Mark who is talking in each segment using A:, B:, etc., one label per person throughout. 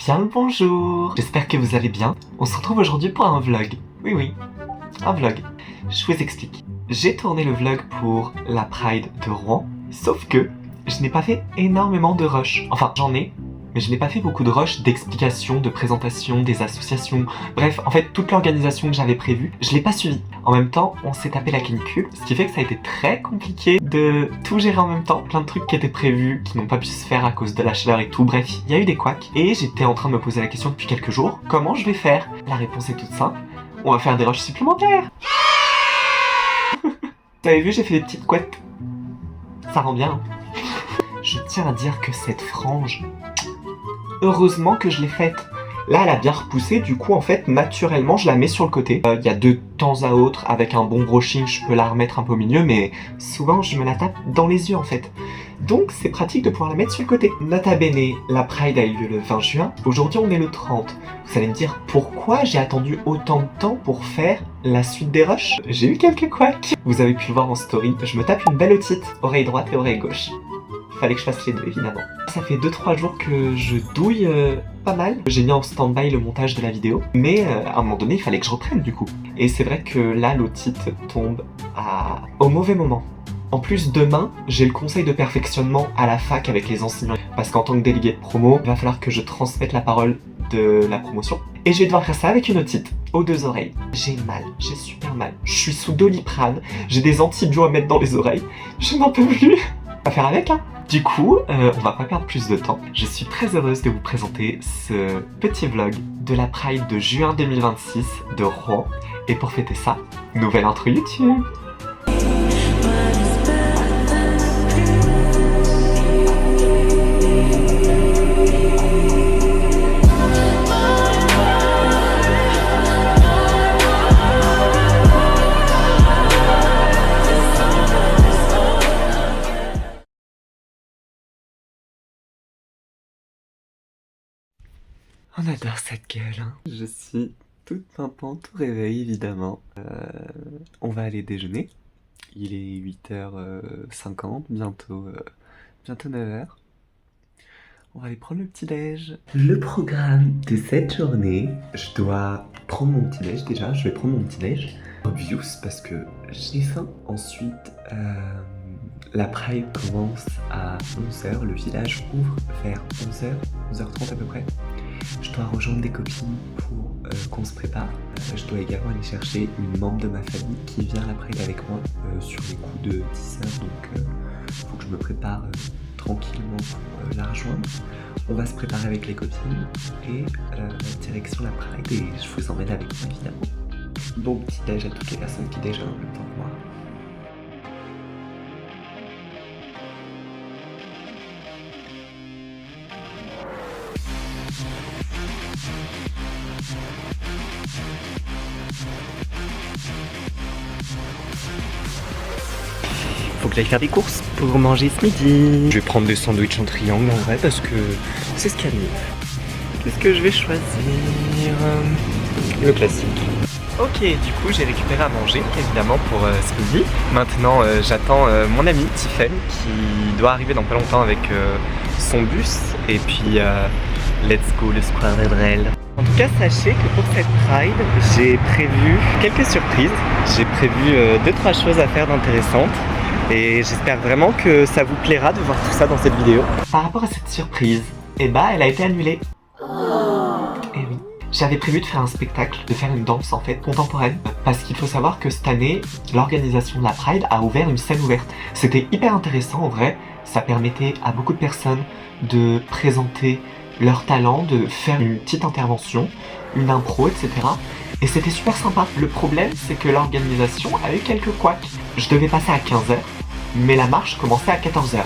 A: Bien le bonjour. J'espère que vous allez bien. On se retrouve aujourd'hui pour un vlog. Oui, un vlog. Je vous explique. J'ai tourné le vlog pour la Pride de Rouen, sauf que je n'ai pas fait énormément de rush. Enfin, j'en ai, mais je n'ai pas fait beaucoup de rush d'explications, de présentations, des associations. Bref, en fait, toute l'organisation que j'avais prévue, je l'ai pas suivie. En même temps, on s'est tapé la canicule, ce qui fait que ça a été très compliqué de tout gérer en même temps. Plein de trucs qui étaient prévus, qui n'ont pas pu se faire à cause de la chaleur et tout. Bref, il y a eu des couacs. Et j'étais en train de me poser la question depuis quelques jours, comment je vais faire? La réponse est toute simple, on va faire des rushs supplémentaires. Vous avez vu, j'ai fait des petites couettes. Ça rend bien. Je tiens à dire que cette frange, heureusement que je l'ai faite. Là, elle a bien repoussé, du coup, en fait, naturellement, je la mets sur le côté. Il y a de temps à autre, avec un bon brushing, je peux la remettre un peu au milieu, mais souvent, je me la tape dans les yeux, en fait. Donc, c'est pratique de pouvoir la mettre sur le côté. Nota bene, la Pride a eu lieu le 20 juin. Aujourd'hui, on est le 30. Vous allez me dire, pourquoi j'ai attendu autant de temps pour faire la suite des rushs? J'ai eu quelques couacs. Vous avez pu le voir en story. Je me tape une belle otite, oreille droite et oreille gauche. Fallait que je fasse les deux, évidemment. Ça fait 2-3 jours que je douille pas mal. J'ai mis en stand-by le montage de la vidéo, mais à un moment donné, il fallait que je reprenne du coup. Et c'est vrai que là, l'otite tombe au mauvais moment. En plus, demain, j'ai le conseil de perfectionnement à la fac avec les enseignants. Parce qu'en tant que délégué de promo, il va falloir que je transmette la parole de la promotion. Et je vais devoir faire ça avec une otite, aux 2 oreilles. J'ai mal, j'ai super mal. Je suis sous Doliprane, j'ai des antibiotiques à mettre dans les oreilles. Je n'en peux plus. On va faire avec, hein. Du coup, on va pas perdre plus de temps. Je suis très heureuse de vous présenter ce petit vlog de la Pride de juin 2026 de Rouen. Et pour fêter ça, nouvelle intro YouTube. On adore cette gueule, hein. Je suis toute pimpante, tout réveil évidemment. On va aller déjeuner. Il est 8h50, bientôt 9h. On va aller prendre le petit-déj. Le programme de cette journée, je dois prendre mon petit-déj déjà. Je vais prendre mon petit-déj. Obvious parce que j'ai faim. Ensuite, la Pride commence à 11h. Le village ouvre vers 11h, 11h30 à peu près. Je dois rejoindre des copines pour qu'on se prépare. Je dois également aller chercher une membre de ma famille qui vient à la Pride avec moi sur les coups de 10h. Donc faut que je me prépare tranquillement pour la rejoindre. On va se préparer avec les copines et direction la Pride et je vous emmène avec moi évidemment. Bon petit déj à toutes les personnes qui déjeunent en même temps que moi. Faut que j'aille faire des courses pour manger ce midi. Je vais prendre des sandwichs en triangle en vrai parce que c'est ce qu'il y a de mieux. Qu'est-ce que je vais choisir? Le classique. Ok, du coup j'ai récupéré à manger évidemment pour ce midi. Maintenant j'attends mon ami Tiffen qui doit arriver dans pas longtemps avec son bus. Et puis let's go le Square Redrel. En tout cas, sachez que pour cette Pride, j'ai prévu quelques surprises. J'ai prévu 2-3 choses à faire d'intéressantes. Et j'espère vraiment que ça vous plaira de voir tout ça dans cette vidéo. Par rapport à cette surprise, elle a été annulée. Et oui. J'avais prévu de faire un spectacle, de faire une danse en fait contemporaine. Parce qu'il faut savoir que cette année, l'organisation de la Pride a ouvert une scène ouverte. C'était hyper intéressant en vrai. Ça permettait à beaucoup de personnes de présenter leur talent, de faire une petite intervention, une impro, etc. Et c'était super sympa. Le problème, c'est que l'organisation a eu quelques couacs. Je devais passer à 15h, mais la marche commençait à 14h.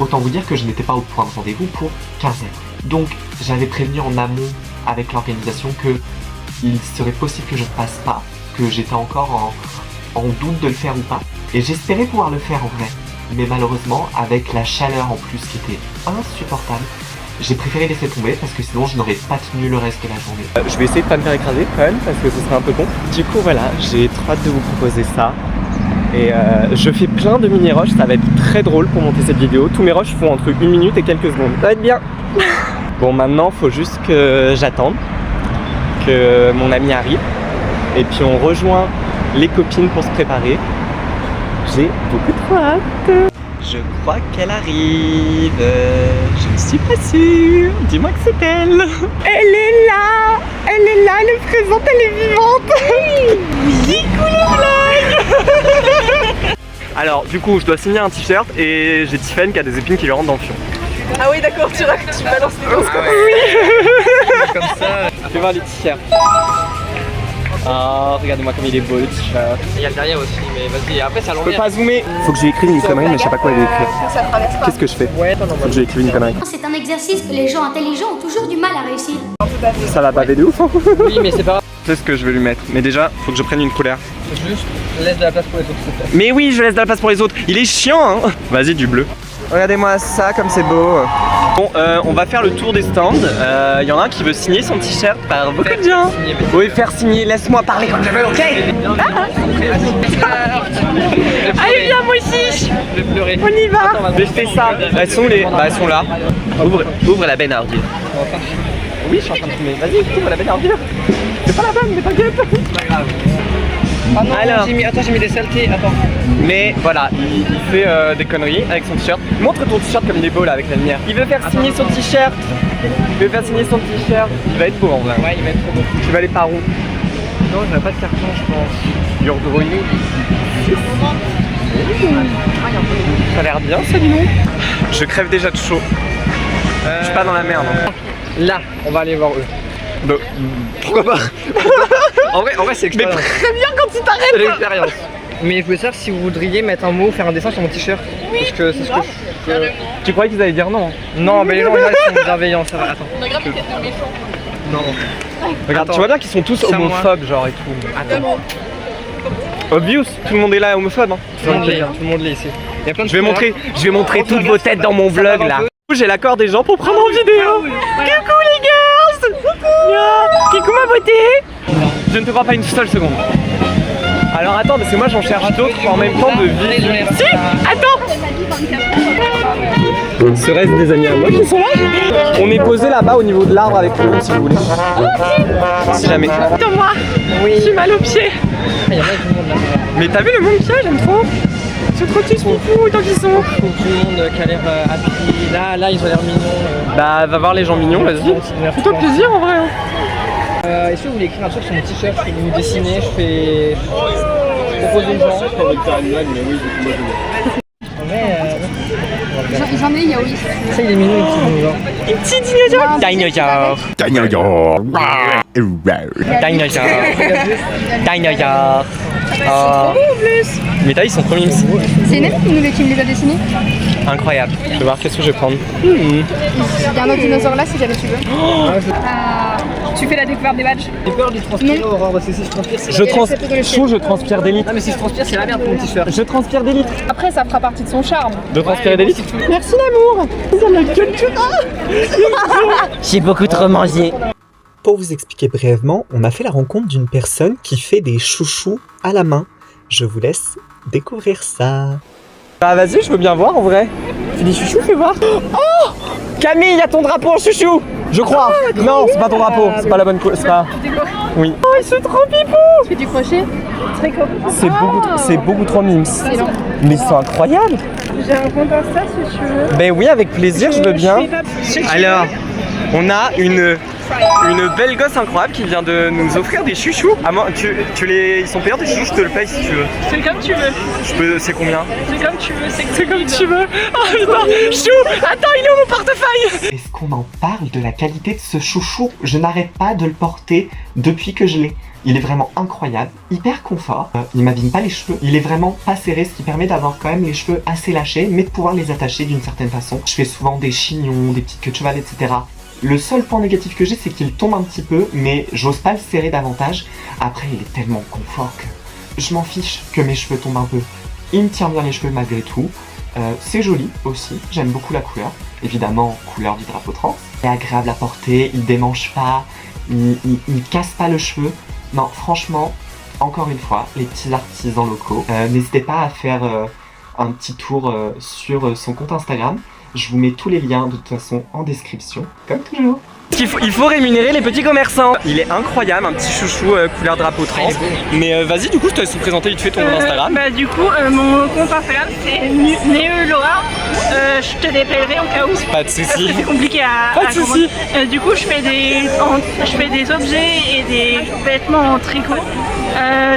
A: Autant vous dire que je n'étais pas au point de rendez-vous pour 15h. Donc, j'avais prévenu en amont avec l'organisation que il serait possible que je ne passe pas, que j'étais encore en doute de le faire ou pas. Et j'espérais pouvoir le faire en vrai. Mais malheureusement, avec la chaleur en plus qui était insupportable, j'ai préféré laisser tomber parce que sinon je n'aurais pas tenu le reste de la journée. Je vais essayer de pas me faire écraser quand même parce que ce serait un peu con. Du coup voilà, j'ai trop hâte de vous proposer ça. Et je fais plein de mini rushs, ça va être très drôle pour monter cette vidéo. Tous mes rushs font entre 1 minute et quelques secondes. Ça va être bien. Bon, maintenant, faut juste que j'attende que mon ami arrive. Et puis on rejoint les copines pour se préparer. J'ai beaucoup trop hâte. Je crois qu'elle arrive. Je ne suis pas sûre. Dis-moi que c'est elle. Elle est là. Elle est là, elle est présente, elle est vivante. Oui, cool blague. Alors, du coup, je dois signer un t-shirt et j'ai Tiffen qui a des épines qui lui rentrent dans le fion.
B: Ah oui, d'accord, tu balances les choses comme
A: Oui. Comme ça. Fais voir les t-shirts. Ah, regardez-moi comme il est beau le t-shirt.
B: Il y a le derrière aussi, mais vas-y, après ça
A: Je peux pas zoomer. Faut que j'écrive une connerie, mais je sais pas quoi écrire.
B: Ça traverse pas.
A: Qu'est-ce que je fais?
B: Ouais, attends, non,
A: Faut que j'écrive une connerie.
C: C'est un exercice que les gens intelligents ont toujours du mal à réussir.
A: Ça va baver de ouf, hein.
B: Oui, mais c'est pas grave.
A: C'est ce que je vais lui mettre. Mais déjà, faut que je prenne une couleur.
B: Juste laisse de la place pour les autres, s'il te plaît.
A: Mais oui, je laisse de la place pour les autres. Il est chiant, hein. Vas-y, du bleu. Regardez-moi ça, comme c'est beau. Bon, on va faire le tour des stands. Il y en a un qui veut signer son t-shirt par beaucoup de gens. Oui, faire signer. Laisse-moi parler comme je veux, ok? Allez, viens, moi aussi.
B: Je vais pleurer.
A: On y va. Mais je fais ça. Elles sont les. Bah, elles sont là. Ouvre la benne à ordures. Oui, je suis en train de filmer. Vas-y, ouvre la benne à ordures. C'est pas la bonne, mais t'inquiète.
B: C'est pas grave. Ah non,
A: alors,
B: j'ai mis des saletés, attends.
A: Mais voilà, il fait des conneries avec son t-shirt. Montre ton t-shirt comme il est beau là avec la lumière. Il veut faire signer son t-shirt. Il veut faire signer son t-shirt. Il va être beau en vrai.
B: Ouais, il va être trop beau.
A: Tu vas aller par où?
B: Non, j'aurais pas de carton, je pense.
A: Your Grenouille. Ça a l'air bien ça, dis donc. Je crève déjà de chaud. Je suis pas dans la merde. Hein.
B: Là, on va aller voir eux.
A: Bah, pourquoi pas?
B: En vrai c'est
A: Mais
B: expérience.
A: très bien quand tu
B: C'est
A: t'arrêtes.
B: l'expérience. Mais je voulais savoir si vous voudriez mettre un mot, faire un dessin sur mon t-shirt. Oui. Parce que c'est ce que je...
A: Tu croyais qu'ils allaient dire non?
B: Non, mais les gens là ils sont bienveillants, ça va. Attends. Non.
A: Regarde,
B: Attends.
A: tu vois bien qu'ils sont tous
B: C'est à moi.
A: homophobes genre et tout.
B: Attends.
A: Obvious, tout le monde est là homophobe. Hein.
B: Tout le monde l'est ici. Il y a plein de
A: Je vais
B: choses
A: montrer
B: là.
A: toutes vos têtes dans mon vlog là. J'ai l'accord des gens pour prendre en vidéo. Coucou les girls. Coucou ma beauté. Je ne te crois pas une seule seconde. Alors attends, parce que moi j'en cherche d'autres en même temps de vie. Si, attends. Serait-ce des amis à moi qui sont là? On est posé là-bas au niveau de l'arbre avec tout le monde si vous voulez. Si jamais. Attends-moi. Oui. J'ai mal aux pieds.
B: Il y en a tout le monde là.
A: Mais t'as vu le monde pied, j'aime trop. C'est trop cute, foufou, tant qu'ils sont.
B: Tout le monde qui a l'air happy. Là, ils ont l'air mignons.
A: Bah, va voir les gens mignons, vas-y. Fais-toi plaisir en vrai.
B: Est-ce que vous voulez écrire un truc sur mon t-shirt? Je fais vous dessiner, je propose une gens. En vrai,
C: J'en ai, Yaoi.
B: ça il est mignon, il petit dinosaure.
A: Un petit dinosaure. Dinosaure. Dinosaure. Dinosaure. Oh. Mais t'as vu, ils sont trop mimes.
C: C'est une amie qui me les a dessinés.
A: Incroyable. Je vais voir qu'est-ce que je vais prendre.
C: Il y a un autre dinosaure là si jamais tu veux. Tu fais la découverte des badges.
B: J'ai peur de transpirer, Aurore, parce que si je transpire, c'est
A: Je transpire des litres.
B: Non, mais si je transpire, c'est la merde pour mon t-shirt.
A: Je transpire des litres.
C: Après ça fera partie de son charme.
A: De transpirer des litres. Merci l'amour. J'ai beaucoup trop mangé. Pour vous expliquer brièvement, on a fait la rencontre d'une personne qui fait des chouchous à la main. Je vous laisse découvrir ça. Bah vas-y, je veux bien voir en vrai. Fais des chouchous, fais voir. Oh Camille, il y a ton drapeau en chouchou. Je crois. Non, c'est pas ton drapeau. C'est pas la bonne couleur. C'est pas. Oui. Oh, ils sont trop pipou.
C: Tu fais du crochet. Très cool.
A: C'est beaucoup trop mimes. Mais ils sont incroyables.
C: J'ai un compte Insta si tu veux.
A: Ben oui, avec plaisir, je veux bien. Alors, on a une belle gosse incroyable qui vient de nous offrir des chouchous. Ah, moi, ils sont payants tes chouchous, je te le paye si tu veux.
D: C'est comme tu veux.
A: C'est combien?
D: C'est comme tu veux.
A: C'est comme tu veux. Oh putain, chou. Attends, il est où mon portefeuille? Est-ce qu'on en parle de la qualité de ce chouchou? Je n'arrête pas de le porter depuis que je l'ai. Il est vraiment incroyable, hyper confort, il m'abîme pas les cheveux, il est vraiment pas serré, ce qui permet d'avoir quand même les cheveux assez lâchés, mais de pouvoir les attacher d'une certaine façon. Je fais souvent des chignons, des petites queues de cheval, etc. Le seul point négatif que j'ai, c'est qu'il tombe un petit peu, mais j'ose pas le serrer davantage. Après, il est tellement confort que je m'en fiche que mes cheveux tombent un peu. Il me tient bien les cheveux malgré tout. C'est joli aussi, j'aime beaucoup la couleur. Évidemment, couleur du drapeau trans. C'est agréable à porter, il démange pas, il casse pas le cheveu. Non, franchement, encore une fois, les petits artisans locaux, n'hésitez pas à faire un petit tour sur son compte Instagram. Je vous mets tous les liens de toute façon en description, comme toujours. Il faut rémunérer les petits commerçants. Il est incroyable, un petit chouchou couleur drapeau trans. Mais vas-y, du coup, je te laisse présenter vite fait ton Instagram.
D: Bah du coup, mon compte Instagram c'est Neeloa. Je te l'appellerai en cas où.
A: Pas de soucis.
D: C'est compliqué à
A: Pas de soucis.
D: Du coup, je fais des objets et des vêtements en tricot,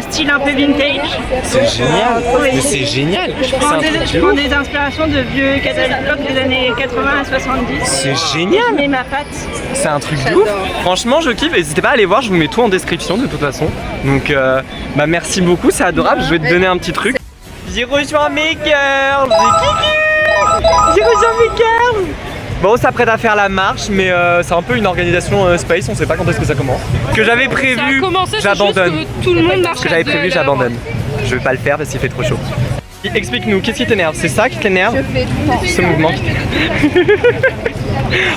D: style un peu vintage.
A: C'est génial.
D: Oui.
A: Mais c'est génial.
D: Je prends des inspirations de vieux catalogues des années 80 à 70.
A: C'est génial.
D: Je mets ma patte.
A: C'est un truc de ouf. Franchement, je kiffe. N'hésitez pas à aller voir, je vous mets tout en description de toute façon. Donc, bah merci beaucoup, c'est adorable. Je vais te donner un petit truc. J'ai rejoint mes girls. J'ai rejoint mes girls. Bon, on s'apprête à faire la marche, mais c'est un peu une organisation space. On sait pas quand est-ce que ça commence. Ce que j'avais prévu, j'abandonne.
C: Tout le monde marche.
A: Ce que j'avais prévu, j'abandonne. Je vais pas le faire parce qu'il fait trop chaud. Explique-nous, qu'est-ce qui t'énerve? C'est ça qui t'énerve?
C: Je fais tout le temps.
A: Ce mouvement qui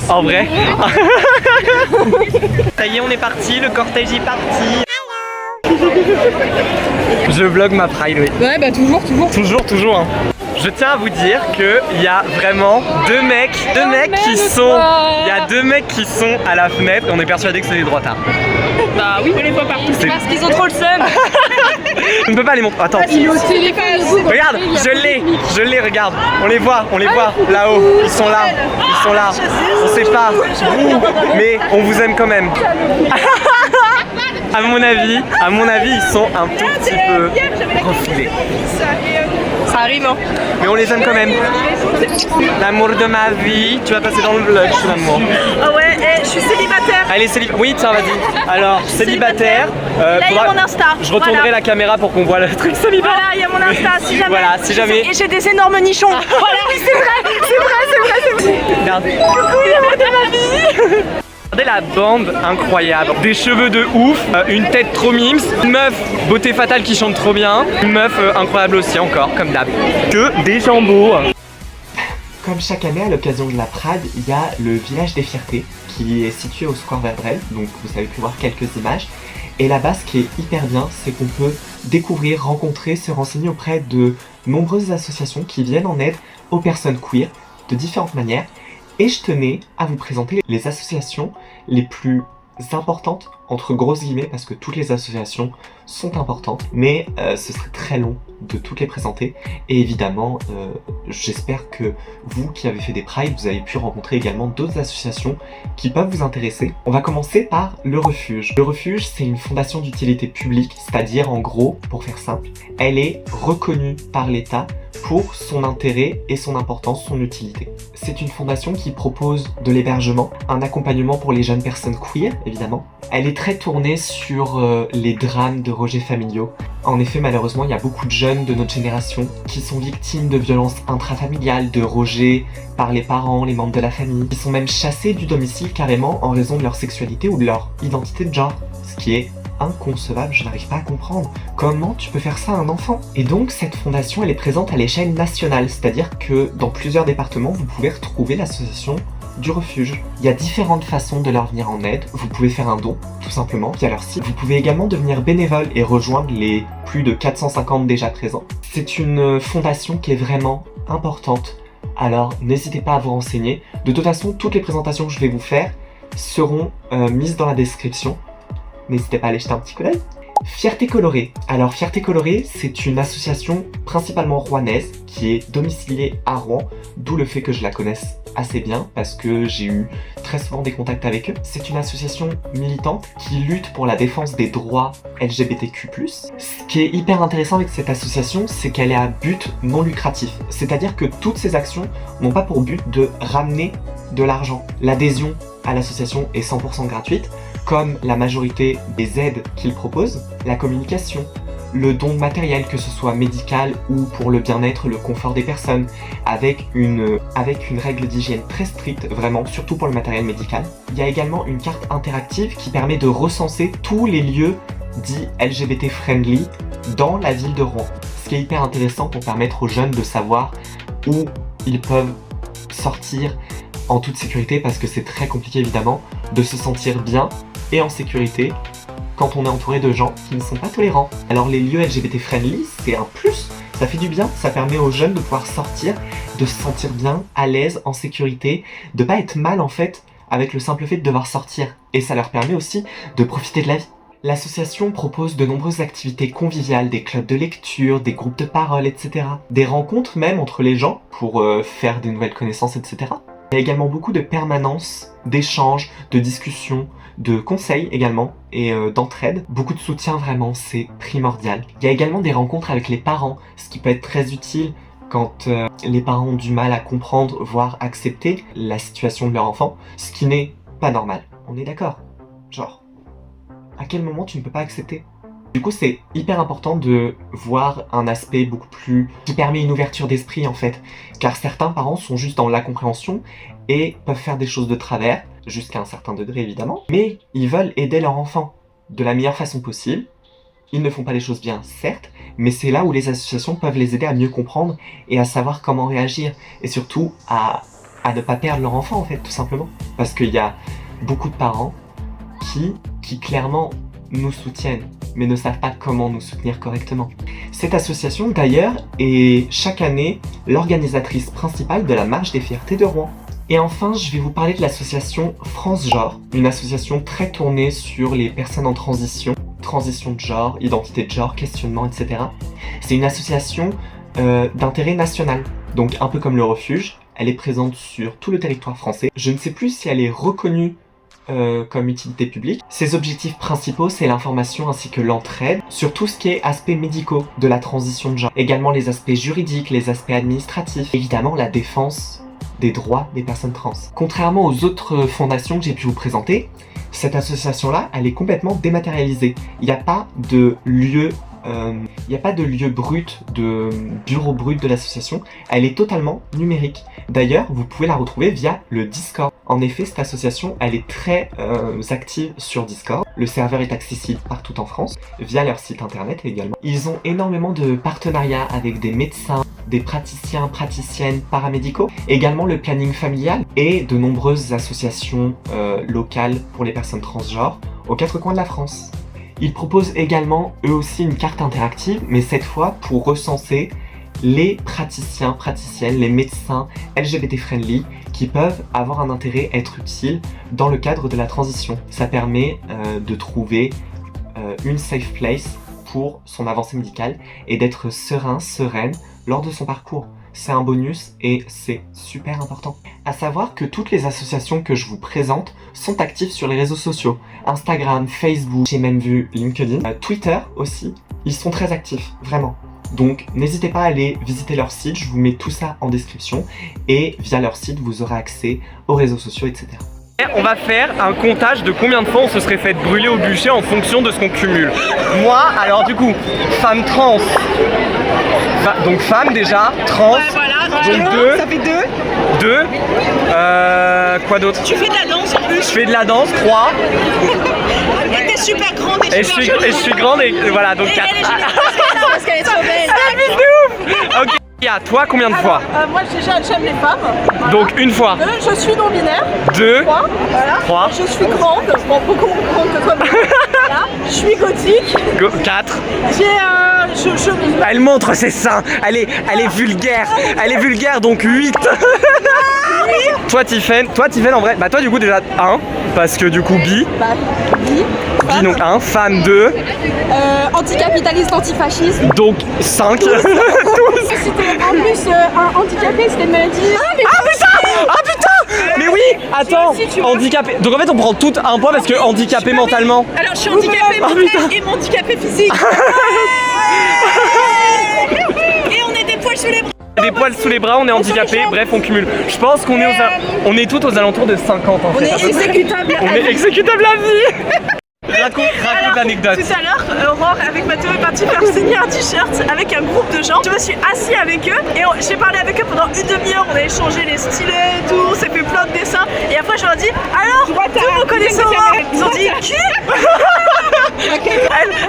A: En vrai. Ça y est, on est parti, le cortège est parti. Je vlog ma Pride, oui.
C: Ouais, bah toujours.
A: Toujours, hein. Je tiens à vous dire qu'il y a vraiment deux mecs qui sont... Il y a deux mecs qui sont à la fenêtre et on est persuadé que c'est des droitards.
C: Bah oui, on les voit partout.
A: C'est
C: parce qu'ils ont trop le seum.
A: On ne peut pas les montrer. Attends.
C: Il est au téléphone.
A: Regarde, je l'ai, regarde. On les voit là-haut. Ils sont là. On sait pas où, mais on vous aime quand même. À mon avis, ils sont un tout petit peu profilés.
C: Ça arrive, hein.
A: Mais on les aime quand même. L'amour de ma vie, tu vas passer dans le vlog finalement.
D: Ah ouais, je suis célibataire.
A: Allez, oui, tiens, vas-y. Alors, célibataire.
D: Là, il y a mon Insta.
A: Je retournerai
D: Voilà.
A: la caméra pour qu'on voit le truc célibataire.
D: Voilà, il y a mon Insta, si jamais.
A: Voilà, si jamais.
D: Et j'ai des énormes nichons. Voilà, oui, c'est vrai.
A: Regarde.
D: Coucou, l'amour de ma vie.
A: Regardez la bande incroyable, des cheveux de ouf, une tête trop mimes, une meuf beauté fatale qui chante trop bien, une meuf incroyable aussi encore, comme d'hab. Que des jambos. Comme chaque année à l'occasion de la Pride, il y a le village des fiertés qui est situé au Square Verdrel, donc vous avez pu voir quelques images. Et là-bas, ce qui est hyper bien, c'est qu'on peut découvrir, rencontrer, se renseigner auprès de nombreuses associations qui viennent en aide aux personnes queer de différentes manières. Et je tenais à vous présenter les associations les plus importantes, entre grosses guillemets, parce que toutes les associations sont importantes, mais ce serait très long de toutes les présenter. Et évidemment, j'espère que vous qui avez fait des prides, vous avez pu rencontrer également d'autres associations qui peuvent vous intéresser. On va commencer par le Refuge. Le Refuge, c'est une fondation d'utilité publique, c'est-à-dire en gros, pour faire simple, elle est reconnue par l'État pour son intérêt et son importance, son utilité. C'est une fondation qui propose de l'hébergement, un accompagnement pour les jeunes personnes queer, évidemment. Elle est très tournée sur les drames de rejets familiaux. En effet, malheureusement, il y a beaucoup de jeunes de notre génération qui sont victimes de violences intrafamiliales, de rejets par les parents, les membres de la famille, qui sont même chassés du domicile carrément en raison de leur sexualité ou de leur identité de genre, ce qui est inconcevable, je n'arrive pas à comprendre. Comment tu peux faire ça à un enfant? Et donc cette fondation, elle est présente à l'échelle nationale, c'est-à-dire que dans plusieurs départements, vous pouvez retrouver l'association du Refuge. Il y a différentes façons de leur venir en aide. Vous pouvez faire un don, tout simplement, via leur site. Vous pouvez également devenir bénévole et rejoindre les plus de 450 déjà présents. C'est une fondation qui est vraiment importante, alors n'hésitez pas à vous renseigner. De toute façon, toutes les présentations que je vais vous faire seront mises dans la description. N'hésitez pas à aller jeter un petit coup d'œil. Fierté Colorée. Alors Fierté Colorée, c'est une association principalement rouennaise qui est domiciliée à Rouen, d'où le fait que je la connaisse assez bien parce que j'ai eu très souvent des contacts avec eux. C'est une association militante qui lutte pour la défense des droits LGBTQ+. Ce qui est hyper intéressant avec cette association, c'est qu'elle est à but non lucratif. C'est-à-dire que toutes ces actions n'ont pas pour but de ramener de l'argent. L'adhésion à l'association est 100% gratuite, comme la majorité des aides qu'ils proposent, la communication, le don de matériel, que ce soit médical ou pour le bien-être, le confort des personnes, avec une règle d'hygiène très stricte, vraiment, surtout pour le matériel médical. Il y a également une carte interactive qui permet de recenser tous les lieux dits LGBT friendly dans la ville de Rouen. Ce qui est hyper intéressant pour permettre aux jeunes de savoir où ils peuvent sortir en toute sécurité, parce que c'est très compliqué évidemment de se sentir bien et en sécurité quand on est entouré de gens qui ne sont pas tolérants. Alors les lieux LGBT friendly, c'est un plus, Ça fait du bien, ça permet aux jeunes de pouvoir sortir, de se sentir bien, à l'aise, en sécurité, de pas être mal en fait avec le simple fait de devoir sortir. Et ça leur permet aussi de profiter de la vie. L'association propose de nombreuses activités conviviales, des clubs de lecture, des groupes de parole, etc. Des rencontres même entre les gens pour faire des nouvelles connaissances, etc. Il y a également beaucoup de permanences, d'échanges, de discussions, de conseils également et d'entraide. Beaucoup de soutien vraiment, c'est primordial. Il y a également des rencontres avec les parents, ce qui peut être très utile quand les parents ont du mal à comprendre, voire accepter la situation de leur enfant, ce qui n'est pas normal. On est d'accord? Genre, à quel moment tu ne peux pas accepter? Du coup, c'est hyper important de voir un aspect beaucoup plus... qui permet une ouverture d'esprit en fait. Car certains parents sont juste dans l'incompréhension et peuvent faire des choses de travers, jusqu'à un certain degré évidemment, mais ils veulent aider leur enfant de la meilleure façon possible. Ils ne font pas les choses bien, certes, mais c'est là où les associations peuvent les aider à mieux comprendre et à savoir comment réagir. Et surtout, à ne pas perdre leur enfant en fait, tout simplement. Parce qu'il y a beaucoup de parents qui clairement nous soutiennent, mais ne savent pas comment nous soutenir correctement. Cette association, d'ailleurs, est chaque année l'organisatrice principale de la Marche des Fiertés de Rouen. Et enfin, je vais vous parler de l'association France Genre, une association très tournée sur les personnes en transition de genre, identité de genre, questionnement, etc. C'est une association d'intérêt national, donc un peu comme le Refuge, elle est présente sur tout le territoire français. Je ne sais plus si elle est reconnue comme utilité publique. Ses objectifs principaux, c'est l'information ainsi que l'entraide sur tout ce qui est aspects médicaux de la transition de genre. Également les aspects juridiques, les aspects administratifs, évidemment la défense des droits des personnes trans. Contrairement aux autres fondations que j'ai pu vous présenter, cette association-là, elle est complètement dématérialisée. Il n'y a pas de lieu brut, de bureau brut de l'association. Elle est totalement numérique. D'ailleurs, vous pouvez la retrouver via le Discord. En effet, cette association, elle est très active sur Discord. Le serveur est accessible partout en France, via leur site internet également. Ils ont énormément de partenariats avec des médecins, des praticiens, praticiennes, paramédicaux, également le planning familial et de nombreuses associations locales pour les personnes transgenres aux quatre coins de la France. Ils proposent également eux aussi une carte interactive, mais cette fois pour recenser les praticiens, praticiennes, les médecins LGBT friendly qui peuvent avoir un intérêt, être utiles dans le cadre de la transition. Ça permet de trouver une safe place pour son avancée médicale et d'être serein, sereine lors de son parcours. C'est un bonus et c'est super important. À savoir que toutes les associations que je vous présente sont actives sur les réseaux sociaux. Instagram, Facebook, j'ai même vu LinkedIn, Twitter aussi. Ils sont très actifs, vraiment. Donc n'hésitez pas à aller visiter leur site, je vous mets tout ça en description. Et via leur site, vous aurez accès aux réseaux sociaux, etc.
E: On va faire un comptage de combien de fois on se serait fait brûler au bûcher en fonction de ce qu'on cumule. Moi, alors du coup, femme trans. Donc femme déjà, trans.
D: Ouais, voilà,
E: donc 2.
D: Ça fait 2.
E: 2. Quoi d'autre?
D: Tu fais de la danse en plus.
E: Je fais de la danse, 3.
D: Et t'es super grande et
E: Et
D: super jolie.
E: je suis grande et voilà, donc 4.
D: Elle est géniale parce qu'elle est trop belle.
E: Ok, à toi combien de fois?
F: Moi déjà j'aime les femmes. Voilà.
E: Donc une fois.
F: 2, je suis non-binaire.
E: 2.
F: 3, voilà.
E: 3.
F: Je suis grande, bon beaucoup moins grande que toi. Voilà. Je suis gothique.
E: 4.
F: J'ai
E: Elle montre ses seins, elle est vulgaire, donc 8. Toi Tiffen en vrai, bah toi du coup déjà 1, parce que du coup bi.
F: bi.
E: Bi donc 1, femme 2.
F: Anticapitaliste, antifasciste.
E: Donc 5. Tous.
F: C'était en plus un handicapé, c'était une maladie.
E: Ah putain. Mais oui, attends, handicapé. Donc en fait on prend tout un point parce que handicapé mentalement.
D: Alors je suis handicapée mentale et handicapée physique. Et on est des poils sous les bras.
E: Des poils sous les bras, on est handicapé, bref on cumule. Je pense qu'on est toutes aux alentours de 50 en fait.
D: On est exécutable.
E: On est exécutable à vie. Raconte l'anecdote.
F: Tout à l'heure, Aurore avec Mathéo est partie faire signer un t-shirt avec un groupe de gens. Je me suis assis avec eux et j'ai parlé avec eux pendant une demi-heure. On a échangé les stylets et tout, on s'est fait plein de dessins. Et après je leur ai dit, alors, tous vous connaissez Aurore? Ils ont dit, qui?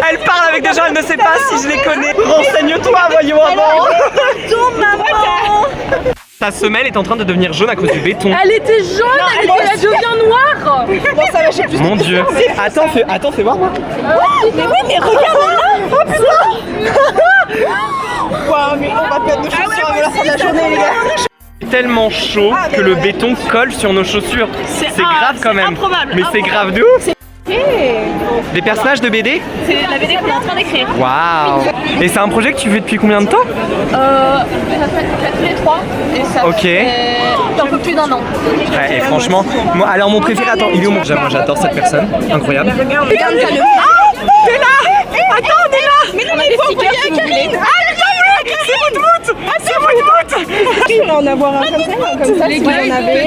E: Elle parle avec des gens, elle ne sait pas si je les connais. Renseigne-toi, voyons avant.
F: Pardon maman.
E: Ta semelle est en train de devenir jaune à cause du béton.
F: Elle était jaune, elle devient noire. Bon ça va, j'ai plus.
E: Mon dieu. Attends, fais voir moi.
F: Mais oui, mais regarde là. Oh putain. Waouh, mais on va perdre nos chaussures avant la fin de la journée, les gars.
E: Tellement chaud que le béton colle sur nos chaussures. C'est grave quand même.
F: Improbable.
E: Mais c'est grave de ouf. Des personnages de BD?
C: C'est la BD qu'on est en train d'écrire.
E: Waouh. Et c'est un projet que tu fais depuis combien de temps?
C: Ça fait tous les 3 et ça
E: Ok.
C: fait un peu plus d'1 an.
E: Ouais, et franchement, moi, alors mon préféré, attends, il est où mon... J'adore cette personne, incroyable.
C: Regarde ça, le...
F: Ah, t'es là. Attends, on est là. Mais non, mais il faut envoyer à Karine.
C: On va en avoir un comme ça, les gars,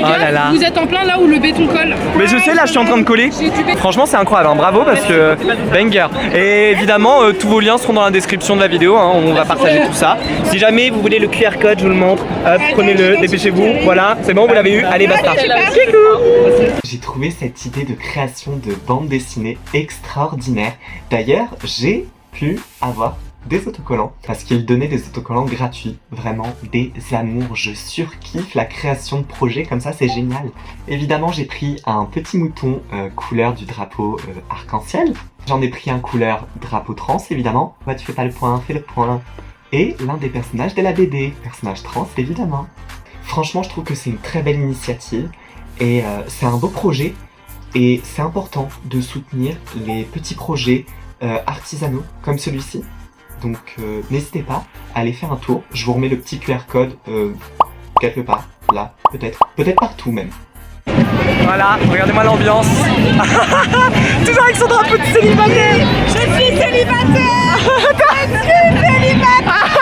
E: Oh là là.
C: vous êtes en plein là où le béton colle.
E: Mais je sais, là je suis en train de coller. Franchement c'est incroyable, hein. Bravo parce que banger. Et évidemment tous vos liens seront dans la description de la vidéo, hein. On va partager tout ça. Si jamais vous voulez le QR code, je vous le montre. Hop, prenez-le, dépêchez-vous. Voilà, c'est bon, vous l'avez eu. Allez, basta.
A: J'ai trouvé cette idée de création de bande dessinée extraordinaire. D'ailleurs, j'ai pu avoir des autocollants parce qu'ils donnaient des autocollants gratuits. Vraiment des amours. Je surkiffe la création de projets comme ça, c'est génial. Évidemment, j'ai pris un petit mouton couleur du drapeau arc-en-ciel. J'en ai pris un couleur drapeau trans, évidemment. Ouais, tu fais pas le point, fais le point. Et l'un des personnages de la BD, personnage trans, évidemment. Franchement, je trouve que c'est une très belle initiative et c'est un beau projet. Et c'est important de soutenir les petits projets artisanaux comme celui-ci. Donc n'hésitez pas à aller faire un tour. Je vous remets le petit QR code quelque part, là, peut-être partout même.
E: Voilà, regardez-moi l'ambiance. Toujours avec son drapeau de célibataire.
F: Je suis célibataire. Je suis célibataire.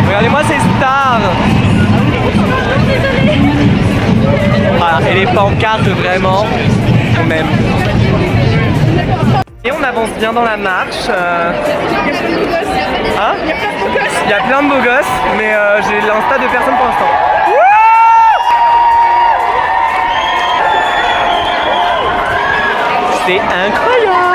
E: Regardez-moi ces stars. Voilà, et les pancartes vraiment, on m'aime. Et on avance bien dans la marche. Hein? Il y a plein de beaux gosses, mais j'ai l'insta de personne pour l'instant. C'est incroyable!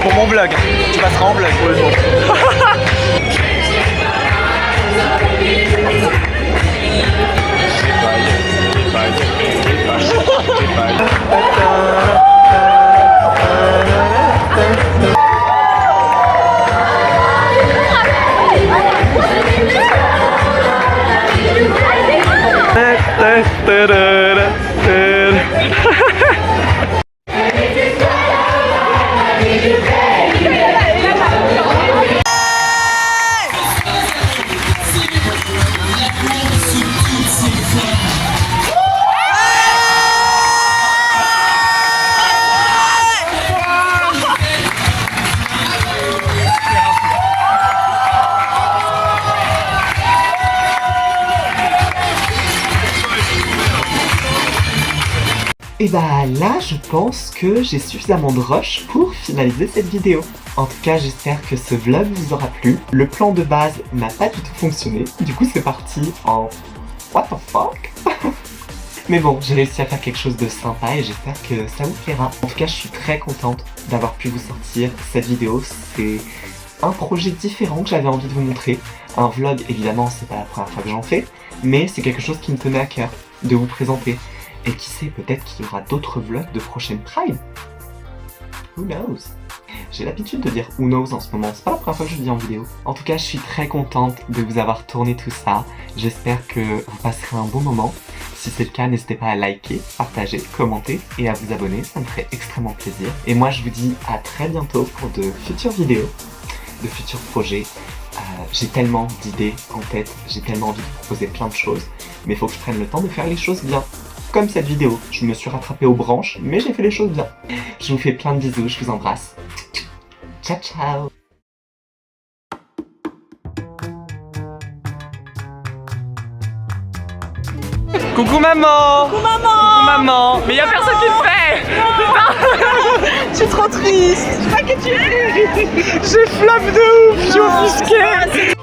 E: Pour mon vlog, tu passeras en vlog pour le jour.
A: Et bah là, je pense que j'ai suffisamment de rush pour finaliser cette vidéo. En tout cas, j'espère que ce vlog vous aura plu. Le plan de base n'a pas du tout fonctionné. Du coup, c'est parti en... What the fuck? Mais bon, j'ai réussi à faire quelque chose de sympa et j'espère que ça vous plaira. En tout cas, je suis très contente d'avoir pu vous sortir cette vidéo. C'est un projet différent que j'avais envie de vous montrer. Un vlog, évidemment, c'est pas la première fois que j'en fais, mais c'est quelque chose qui me tenait à cœur de vous présenter. Et qui sait, peut-être qu'il y aura d'autres vlogs de prochaine Pride. Who knows? J'ai l'habitude de dire who knows en ce moment, c'est pas la première fois que je le dis en vidéo. En tout cas, je suis très contente de vous avoir tourné tout ça. J'espère que vous passerez un bon moment. Si c'est le cas, n'hésitez pas à liker, partager, commenter et à vous abonner, ça me ferait extrêmement plaisir. Et moi je vous dis à très bientôt pour de futures vidéos, de futurs projets. J'ai tellement d'idées en tête, j'ai tellement envie de vous proposer plein de choses, mais il faut que je prenne le temps de faire les choses bien. Comme cette vidéo, je me suis rattrapé aux branches, mais j'ai fait les choses bien. Je vous fais plein de bisous, je vous embrasse. Ciao ciao.
E: Coucou maman.
F: Coucou maman.
E: Coucou maman. Mais y'a personne qui le fait.
F: Je suis trop triste. Je sais pas que tu es.
E: J'ai flamme de ouf, je suis offusquée.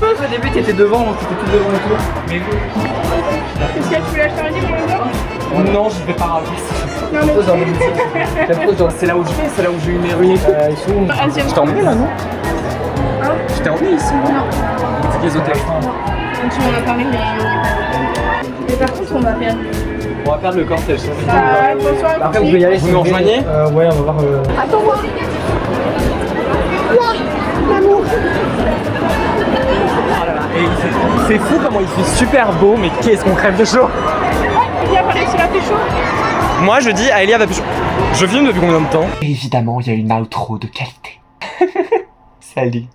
B: Au début, t'étais devant, donc t'étais tout devant et tout. Mais
C: Est-ce que tu veux acheter un livre en même temps?
E: non, je vais pas rater.
C: Non, mais
E: C'est là où j'ai eu une erreur.
B: ils sont où?
C: Asienne.
E: Je t'ai emmené là, non
C: Hein?
E: Je t'ai emmené ici.
C: Non.
E: C'est les hôtels.
C: Donc tu m'en as parlé, mais par contre, on va perdre.
E: On va perdre le cortège.
C: Bonsoir.
B: Après, vous pouvez y aller.
E: Vous
B: si
E: nous
B: voulez.
E: rejoignez
B: Ouais, on va voir.
C: Attends-moi.
E: C'est fou comment il fait super beau, mais qu'est-ce qu'on crève de chaud.
C: Il a pas réussi la pécho.
E: Moi je dis, Aelia va plus chaud. Je filme depuis combien de temps?
A: Et évidemment, il y a une outro de qualité. Salut.